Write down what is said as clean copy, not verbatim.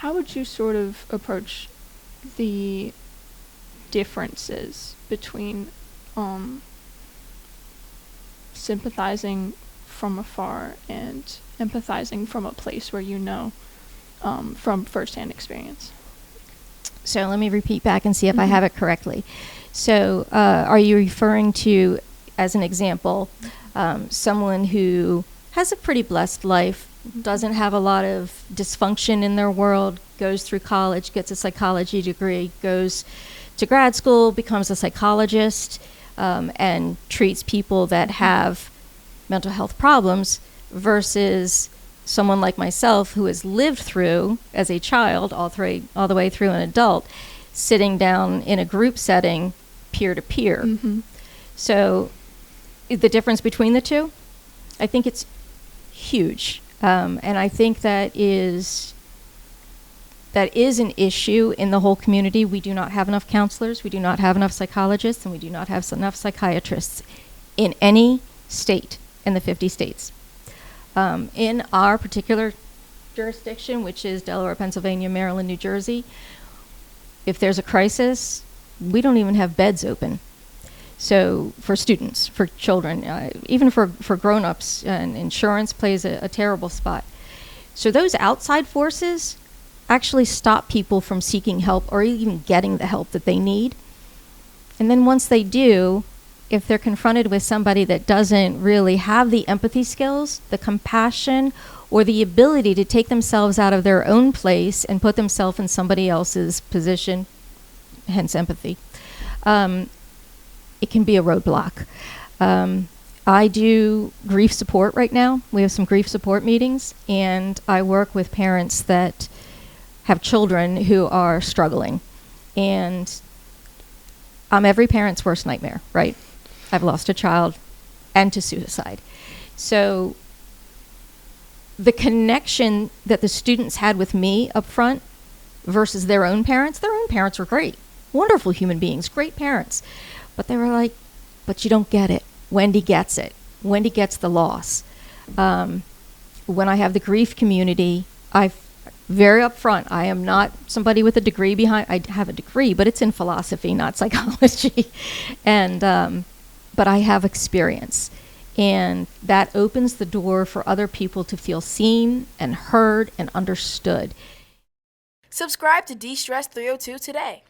how would you sort of approach the differences between sympathizing from afar and empathizing from a place where you know from firsthand experience? So let me repeat back and see if I have it correctly. So are you referring to, as an example, someone who has a pretty blessed life, doesn't have a lot of dysfunction in their world, goes through college, gets a psychology degree, goes to grad school, becomes a psychologist, and treats people that have mental health problems, versus someone like myself who has lived through, as a child, all the way through an adult, sitting down in a group setting, peer-to-peer. So the difference between the two, I think it's huge. And I think that is an issue in the whole community. We do not have enough counselors, we do not have enough psychologists, and we do not have enough psychiatrists in any state in the 50 states. In our particular jurisdiction, which is Delaware, Pennsylvania, Maryland, New Jersey, if there's a crisis, we don't even have beds open. So for students, for children, even for grown-ups, and insurance plays a terrible spot. So those outside forces actually stop people from seeking help or even getting the help that they need. And then once they do, if they're confronted with somebody that doesn't really have the empathy skills, the compassion, or the ability to take themselves out of their own place and put themselves in somebody else's position, hence empathy, it can be a roadblock. I do grief support right now. We have some grief support meetings, and I work with parents that have children who are struggling. And I'm every parent's worst nightmare, right? I've lost a child and to suicide. So the connection that the students had with me up front versus their own parents were great. Wonderful human beings, great parents. But they were like, but you don't get it. Wendy gets it. Wendy gets the loss. When I have the grief community, very upfront, I am not somebody with a degree behind. I have a degree, but it's in philosophy, not psychology. And but I have experience. And that opens the door for other people to feel seen and heard and understood. Subscribe to De-Stress 302 today.